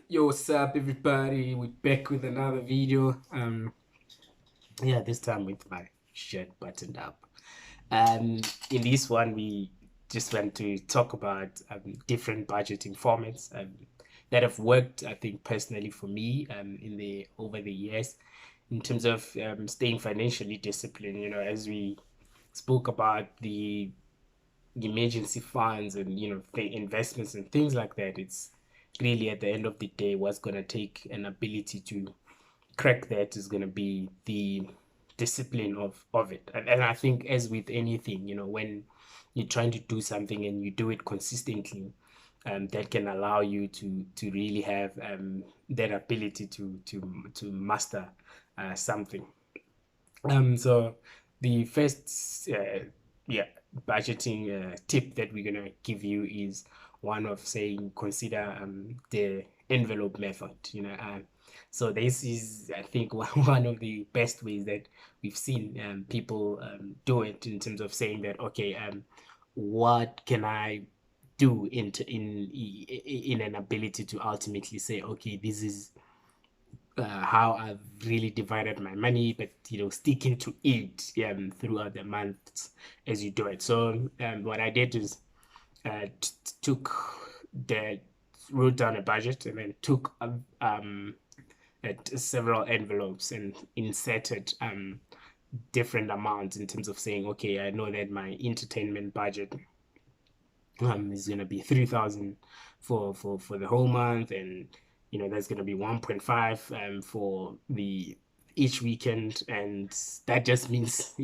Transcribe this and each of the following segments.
Yo, what's up, everybody? We're back with another video. Yeah, this time with my shirt buttoned up. In this one, we just want to talk about different budgeting formats that have worked, I think, personally for me in the over the years, in terms of staying financially disciplined. You know, as we spoke about the emergency funds and the investments and things like that, it's really at the end of the day what's going to take an ability to crack that is going to be the discipline of it. And I think, as with anything, when you're trying to do something and you do it consistently, that can allow you to really have that ability to master something. So the first yeah budgeting tip that we're gonna give you is one of saying consider the envelope method. So this is, I think, one of the best ways that we've seen people do it, in terms of saying that, okay, what can I do in an ability to ultimately say, okay, this is how I've really divided my money, but sticking to it throughout the months as you do it. So what I did is took the wrote down a budget, and then took several envelopes and inserted different amounts, in terms of saying, okay, I know that my entertainment budget is going to be 3,000 for the whole month, and that's going to be 1.5 for the each weekend, and that just means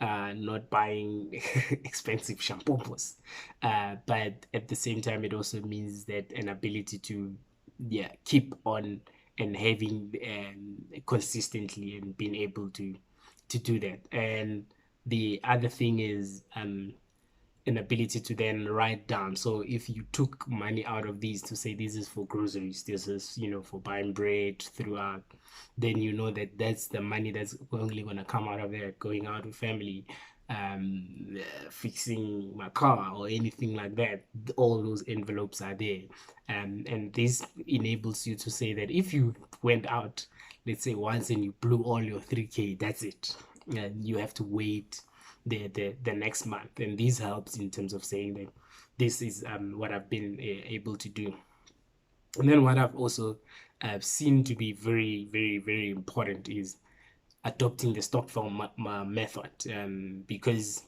not buying expensive shampoos, but at the same time it also means that an ability to keep on and having consistently, and being able to do that. And the other thing is an ability to then write down. So if you took money out of these to say this is for groceries, this is for buying bread throughout, then you know that that's the money that's only going to come out of there, going out with family, fixing my car or anything like that. All those envelopes are there, and this enables you to say that if you went out, let's say once, and you blew all your 3K, that's it, and you have to wait the next month. And this helps in terms of saying that this is what I've been able to do. And then what I've also seen to be very, very, very important is adopting the Stockfell method, because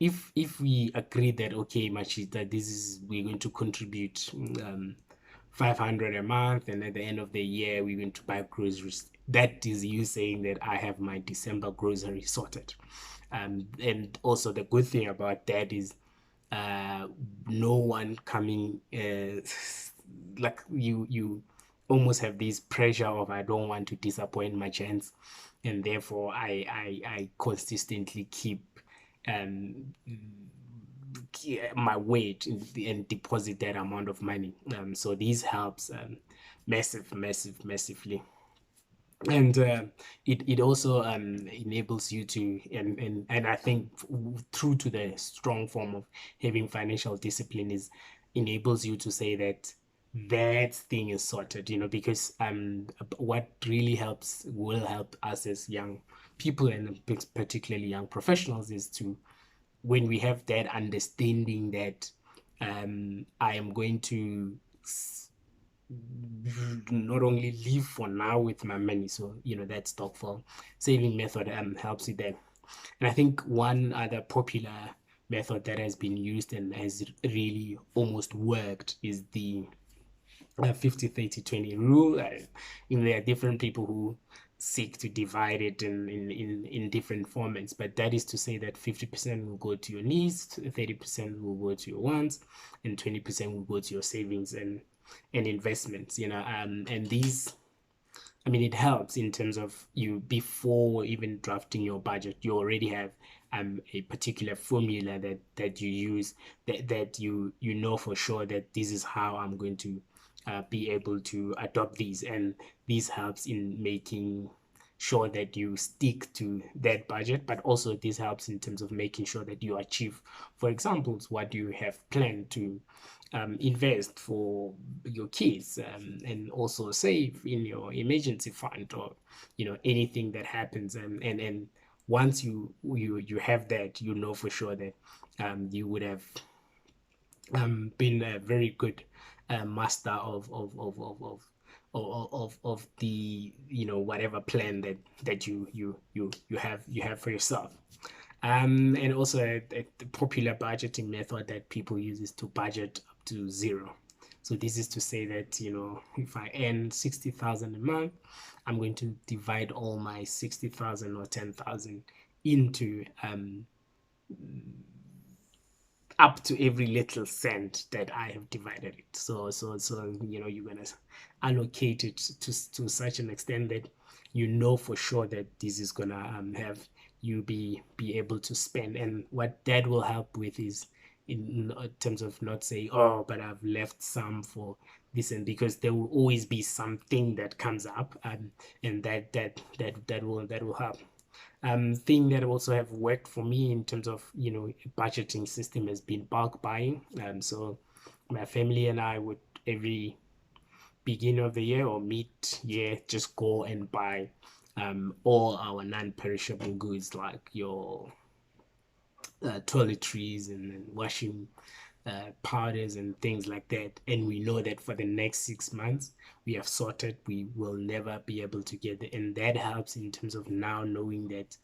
if we agree that, okay, Machita, this is, we're going to contribute 500 a month, and at the end of the year we're going to buy groceries, that is you saying that I have my December grocery sorted. And also the good thing about that is no one coming like you almost have this pressure of, I don't want to disappoint my chance, and therefore I consistently keep um my weight and deposit that amount of money. So this helps massively. And it also enables you to, and I think through to the strong form of having financial discipline, is enables you to say that that thing is sorted, because what really helps, will help us as young people, and particularly young professionals, is to, when we have that understanding that I am going to not only live for now with my money. So that Stockful saving method helps with that. And I think one other popular method that has been used and has really almost worked is the 50-30-20 rule. There are different people who seek to divide it in different formats, but that is to say that 50% will go to your needs, 30% will go to your wants, and 20% will go to your savings and investments. And these, I mean, it helps in terms of, you, before even drafting your budget, you already have a particular formula that you use, that you know for sure that this is how I'm going to be able to adopt these. And this helps in making sure that you stick to that budget, but also this helps in terms of making sure that you achieve, for example, what you have planned to invest for your kids, and also save in your emergency fund, or anything that happens. And once you have that, you know for sure that you would have been a very good master of the whatever plan that you have for yourself. And also a popular budgeting method that people use is to budget up to zero. So this is to say that if I earn 60,000 a month, I'm going to divide all my 60,000 or 10,000 into up to every little cent that I have divided it. So you're gonna allocate it to such an extent that you know for sure that this is gonna have you be able to spend. And what that will help with is in terms of not saying, oh, but I've left some for this, and because there will always be something that comes up, and that will help. Thing that also have worked for me in terms of budgeting system has been bulk buying. So my family and I would every beginning of the year or mid-year just go and buy all our non-perishable goods, like your toiletries and washing powders and things like that. And we know that for the next 6 months we have sorted, we will never be able to get it. And that helps in terms of now knowing that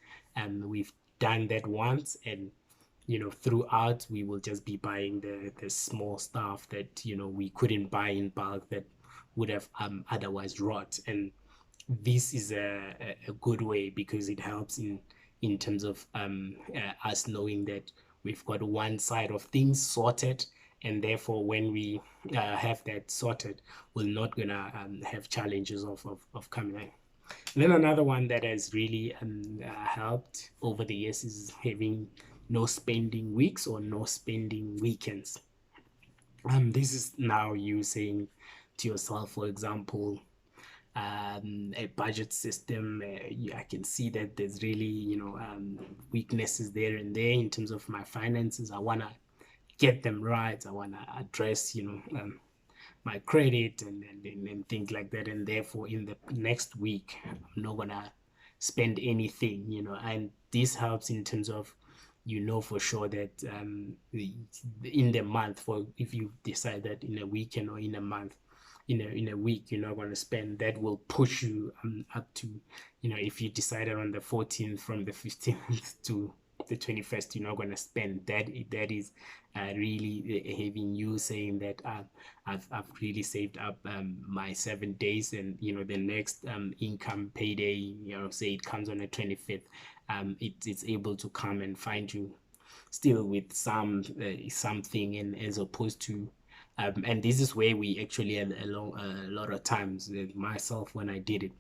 we've done that once, and throughout we will just be buying the small stuff that we couldn't buy in bulk, that would have otherwise rot. And this is a good way, because it helps in terms of us knowing that we've got one side of things sorted, and therefore when we have that sorted, we're not gonna have challenges of coming in. And then another one that has really helped over the years is having no spending weeks or no spending weekends. This is now you saying to yourself, for example, a budget system. I can see that there's really weaknesses there and there in terms of my finances. I want to get them right. I want to address my credit and things like that. And therefore, in the next week, I'm not gonna spend anything. And this helps in terms of for sure that in the month, for if you decide that in a weekend or in a month, in a week you're not going to spend, that will push you up to if you decided on the 14th, from the 15th to the 21st you're not going to spend that. That is really having you saying that I've really saved up my 7 days, and the next income payday, say it comes on the 25th, it's able to come and find you still with something, and as opposed to and this is where we actually a lot of times, myself when I did it,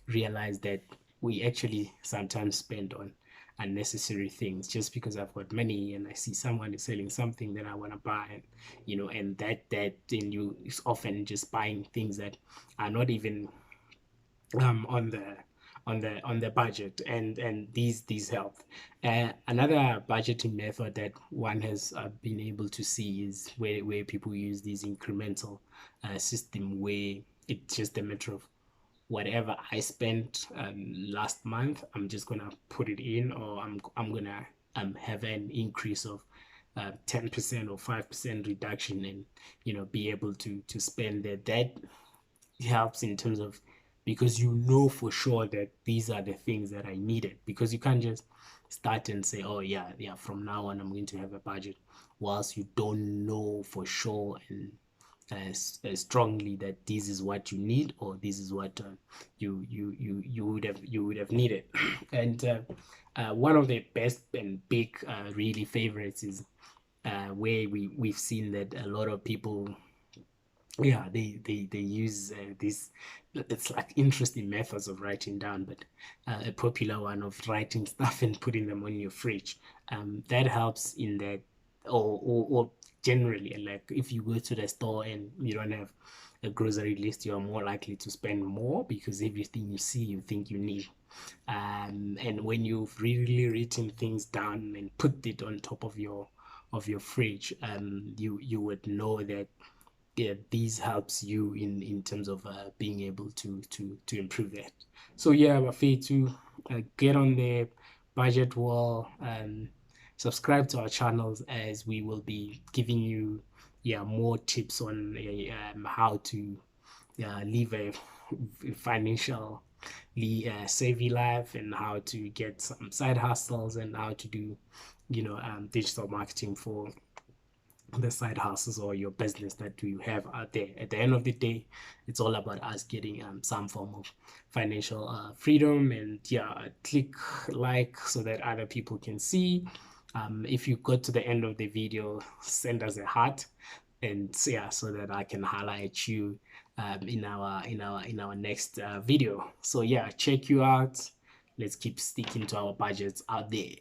realized that we actually sometimes spend on unnecessary things just because I've got money and I see someone is selling something that I want to buy, and that then you is often just buying things that are not even on the budget, and these help. Another budgeting method that one has been able to see is where people use this incremental system, where it's just a matter of whatever I spent last month, I'm just gonna put it in, or I'm gonna have an increase of 10% or 5% reduction, and be able to spend that helps in terms of, because for sure that these are the things that I needed, because you can't just start and say, oh yeah, from now on I'm going to have a budget, whilst you don't know for sure and strongly that this is what you need, or this is what you would have needed. And one of the best and big really favorites is where we've seen that a lot of people, yeah, they use this, it's like interesting methods of writing down, but a popular one of writing stuff and putting them on your fridge, that helps in that. Or generally, like if you go to the store and you don't have a grocery list, you are more likely to spend more because everything you see you think you need. And when you've really written things down and put it on top of your fridge, you would know that, yeah, these helps you in terms of being able to improve that. So yeah, Wafay, to get on the budget wall, subscribe to our channels, as we will be giving you, yeah, more tips on how to live a financially savvy life, and how to get some side hustles, and how to do, digital marketing for the side hustles or your business that you have out there. At the end of the day, it's all about us getting some form of financial freedom. And yeah, click like so that other people can see. If you got to the end of the video, send us a heart, and yeah, so that I can highlight you in our next video. So yeah, check you out. Let's keep sticking to our budgets out there.